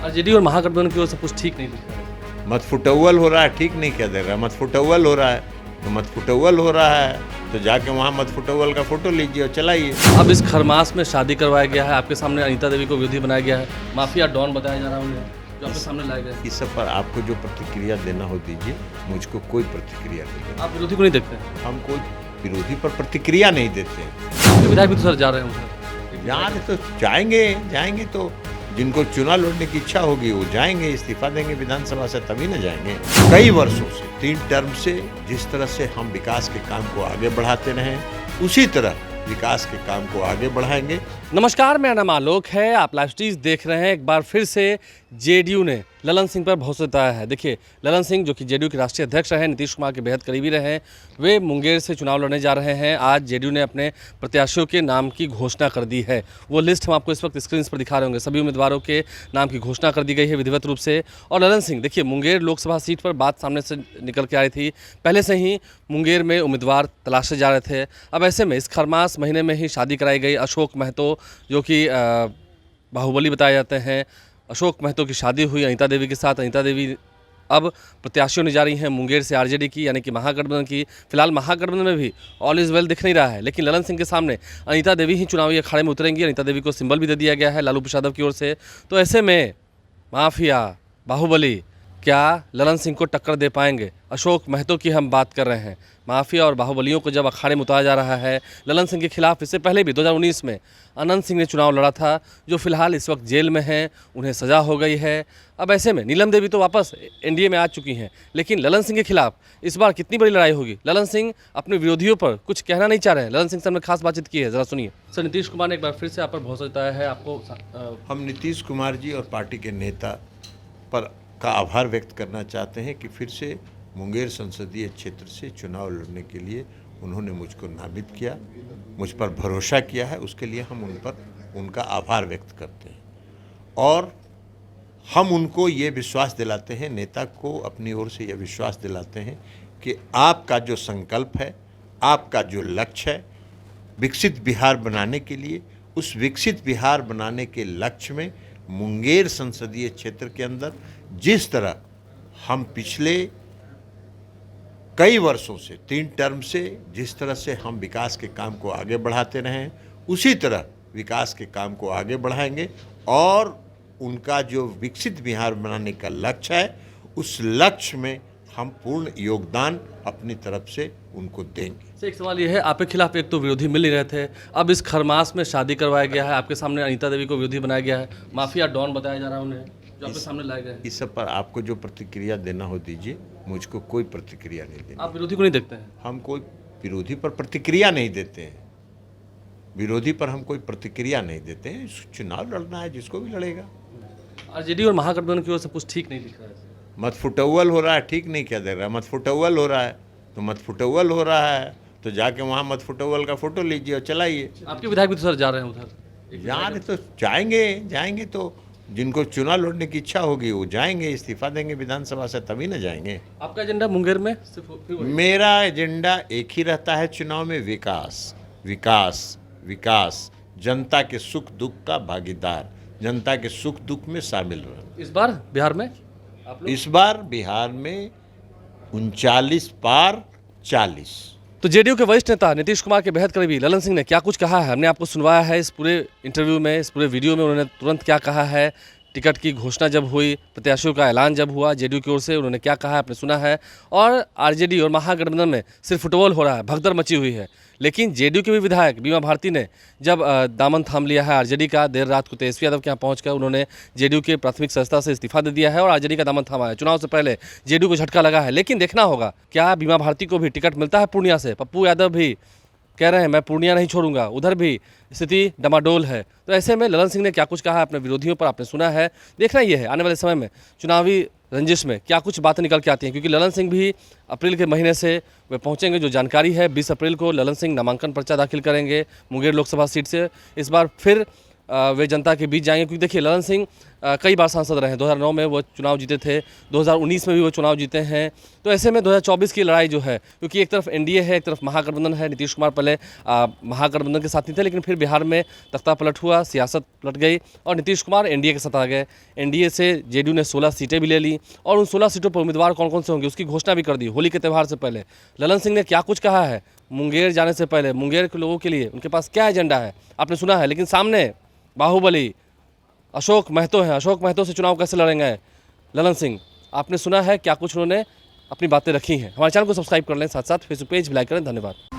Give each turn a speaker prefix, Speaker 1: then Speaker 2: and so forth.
Speaker 1: RJD और महागठबंधन की ओर से कुछ ठीक नहीं दिख रहा है।
Speaker 2: मतफुटौल हो रहा है, ठीक नहीं क्या दे रहा है, मतफुटौल हो रहा है, तो मतफुटौल हो रहा है तो जाके वहाँ मतफुटौल का फोटो लीजिए और चलाइए।
Speaker 1: अब इस खरमास में शादी करवाया गया है, आपके सामने अनीता देवी को विरोधी बनाया गया है, माफिया डॉन बताया जा रहा है उन्हें, जो आपके सामने लाया गया है।
Speaker 2: इस सब पर आपको जो प्रतिक्रिया देना हो दीजिए, मुझको कोई प्रतिक्रिया नहीं देना।
Speaker 1: आप विरोधी को नहीं देखते हैं?
Speaker 2: हम कोई विरोधी पर प्रतिक्रिया नहीं देते हैं।
Speaker 1: आपके विधायक भी तो सर जा रहे हैं उधर।
Speaker 2: यहाँ तो जाएंगे तो जिनको चुनाव लड़ने की इच्छा होगी वो जाएंगे, इस्तीफा देंगे विधानसभा से, तभी न जाएंगे। कई वर्षों से 3 टर्म से जिस तरह से हम विकास के काम को आगे बढ़ाते रहे, उसी तरह विकास के काम को आगे बढ़ाएंगे।
Speaker 1: नमस्कार, मेरा नाम आलोक है, आप लाइव स्ट्रीज देख रहे हैं। एक बार फिर से जेडीयू ने ललन सिंह पर भरोसा जताया है। देखिए, ललन सिंह जो कि जेडीयू के राष्ट्रीय अध्यक्ष रहे, नीतीश कुमार के बेहद करीबी रहे, वे मुंगेर से चुनाव लड़ने जा रहे हैं। आज जेडीयू ने अपने प्रत्याशियों के नाम की घोषणा कर दी है। वो लिस्ट हम आपको इस वक्त स्क्रीन पर दिखा रहे होंगे। सभी उम्मीदवारों के नाम की घोषणा कर दी गई है विधिवत रूप से। और ललन सिंह, देखिए, मुंगेर लोकसभा सीट पर बात सामने से निकल के आ रही थी। पहले से ही मुंगेर में उम्मीदवार तलाशे जा रहे थे। अब ऐसे में इस खरमास महीने में ही शादी कराई गई। अशोक महतो, जो कि बाहुबली बताए जाते हैं, अशोक महतो की शादी हुई अनीता देवी के साथ। अनीता देवी अब प्रत्याशी होने जा रही हैं मुंगेर से आरजेडी की, यानी कि महागठबंधन की। फिलहाल महागठबंधन में भी ऑल इज वेल दिख नहीं रहा है, लेकिन ललन सिंह के सामने अनीता देवी ही चुनावी अखाड़े में उतरेंगी। अनीता देवी को सिंबल भी दे दिया गया है लालू प्रसाद यादव की ओर से। तो ऐसे में माफिया बाहुबली क्या ललन सिंह को टक्कर दे पाएंगे? अशोक महतो की हम बात कर रहे हैं। माफिया और बाहुबलियों को जब अखाड़े में उतारा जा रहा है ललन सिंह के खिलाफ, इससे पहले भी 2019 में अनंत सिंह ने चुनाव लड़ा था, जो फिलहाल इस वक्त जेल में हैं, उन्हें सज़ा हो गई है। अब ऐसे में नीलम देवी तो वापस एनडीए में आ चुकी हैं, लेकिन ललन सिंह के खिलाफ इस बार कितनी बड़ी लड़ाई होगी? ललन सिंह अपने विरोधियों पर कुछ कहना नहीं चाह रहे हैं। ललन सिंह से हमने खास बातचीत की है, ज़रा सुनिए। सर, नीतीश कुमार ने एक बार फिर से आप पर भरोसा जताया है। आपको
Speaker 2: हम नीतीश कुमार जी और पार्टी के नेता पर का आभार व्यक्त करना चाहते हैं कि फिर से मुंगेर संसदीय क्षेत्र से चुनाव लड़ने के लिए उन्होंने मुझको नामित किया, मुझ पर भरोसा किया है। उसके लिए हम उनका आभार व्यक्त करते हैं और हम उनको ये विश्वास दिलाते हैं, नेता को अपनी ओर से ये विश्वास दिलाते हैं कि आपका जो संकल्प है, आपका जो लक्ष्य है विकसित बिहार बनाने के लिए, उस विकसित बिहार बनाने के लक्ष्य में मुंगेर संसदीय क्षेत्र के अंदर जिस तरह हम पिछले कई वर्षों से 3 टर्म से जिस तरह से हम विकास के काम को आगे बढ़ाते रहे, उसी तरह विकास के काम को आगे बढ़ाएंगे और उनका जो विकसित बिहार बनाने का लक्ष्य है, उस लक्ष्य में हम पूर्ण योगदान अपनी तरफ से उनको देंगे।
Speaker 1: एक सवाल ये है, आपके खिलाफ एक तो विरोधी मिल नहीं रहे थे, अब इस खरमास में शादी करवाया गया है, आपके सामने अनीता देवी को विरोधी बनाया गया है, माफिया डॉन बताया जा रहा है उन्हें, जो आपके सामने लाए गए हैं।
Speaker 2: इस सब पर आपको जो प्रतिक्रिया देना हो दीजिए, मुझको कोई प्रतिक्रिया नहीं देनी।
Speaker 1: आप विरोधी को नहीं देखते हैं?
Speaker 2: हम कोई विरोधी पर प्रतिक्रिया नहीं देते हैं। विरोधी पर हम कोई प्रतिक्रिया नहीं देते हैं। चुनाव लड़ना है, जिसको भी लड़ेगा।
Speaker 1: आरजेडी और महागठबंधन की ओर से कुछ ठीक नहीं दिख रहा है।
Speaker 2: मतफुटौल हो रहा है, ठीक नहीं क्या दे रहा है, मतफुटौल हो रहा है तो मतफुटौल हो रहा है तो जाके वहाँ मतफुटौल का फोटो लीजिए और चलाइए।
Speaker 1: आपके विधायक भी तो सर जा रहे हैं उधर।
Speaker 2: यहाँ तो जाएंगे तो जिनको चुनाव लड़ने की इच्छा होगी वो जाएंगे, इस्तीफा देंगे विधानसभा से, तभी न जाएंगे।
Speaker 1: आपका एजेंडा मुंगेर में सिर्फ
Speaker 2: मेरा एजेंडा एक ही रहता है चुनाव में, विकास विकास विकास, जनता के सुख दुख का भागीदार, जनता के सुख दुख में शामिल रहना।
Speaker 1: इस बार बिहार में
Speaker 2: इस बार बिहार में 39 पार 40।
Speaker 1: तो जेडीयू के वरिष्ठ नेता नीतीश कुमार के बेहद करीबी ललन सिंह ने क्या कुछ कहा है, हमने आपको सुनवाया है इस पूरे इंटरव्यू में, इस पूरे वीडियो में। उन्होंने तुरंत क्या कहा है, टिकट की घोषणा जब हुई, प्रत्याशियों का ऐलान जब हुआ जेडीयू की ओर से, उन्होंने क्या कहा है आपने सुना है। और आरजेडी और महागठबंधन में सिर्फ फुटबॉल हो रहा है, भगदड़ मची हुई है। लेकिन जेडीयू के भी विधायक बीमा भारती ने जब दामन थाम लिया है आरजेडी का, देर रात को तेजस्वी यादव के यहाँ पहुंचकर उन्होंने जेडीयू के प्राथमिक सदस्यता से इस्तीफा दे दिया है और आरजेडी का दामन थामा है। चुनाव से पहले जेडीयू को झटका लगा है, लेकिन देखना होगा क्या बीमा भारती को भी टिकट मिलता है पूर्णिया से। पप्पू यादव भी कह रहे हैं मैं पूर्णिया नहीं छोड़ूंगा, उधर भी स्थिति डमाडोल है। तो ऐसे में ललन सिंह ने क्या कुछ कहा है अपने विरोधियों पर आपने सुना है। देखना ये है आने वाले समय में चुनावी रंजिश में क्या कुछ बातें निकल के आती हैं, क्योंकि ललन सिंह भी अप्रैल के महीने से वे पहुंचेंगे। जो जानकारी है 20 अप्रैल को ललन सिंह नामांकन पर्चा दाखिल करेंगे मुंगेर लोकसभा सीट से। इस बार फिर वे जनता के बीच जाएंगे, क्योंकि देखिए ललन सिंह कई बार सांसद रहे हैं। 2009 में वो चुनाव जीते थे, 2019 में भी वो चुनाव जीते हैं। तो ऐसे में 2024 की लड़ाई जो है, क्योंकि एक तरफ एनडीए है, एक तरफ महागठबंधन है। नीतीश कुमार पहले महागठबंधन के साथ नहीं थे, लेकिन फिर बिहार में तख्ता पलट हुआ, सियासत पलट गई और नीतीश कुमार एनडीए के साथ आ गए। एनडीए से जेडीयू ने 16 सीटें भी ले ली और उन 16 सीटों पर उम्मीदवार कौन कौन से होंगे उसकी घोषणा भी कर दी होली के त्यौहार से पहले। ललन सिंह ने क्या कुछ कहा है मुंगेर जाने से पहले, मुंगेर के लोगों के लिए उनके पास क्या एजेंडा है, आपने सुना है। लेकिन सामने बाहुबली अशोक महतो हैं। अशोक महतो से चुनाव कैसे लड़ेंगे ललन सिंह, आपने सुना है क्या कुछ उन्होंने अपनी बातें रखी हैं। हमारे चैनल को सब्सक्राइब कर लें, साथ साथ फेसबुक पेज भी लाइक करें। धन्यवाद।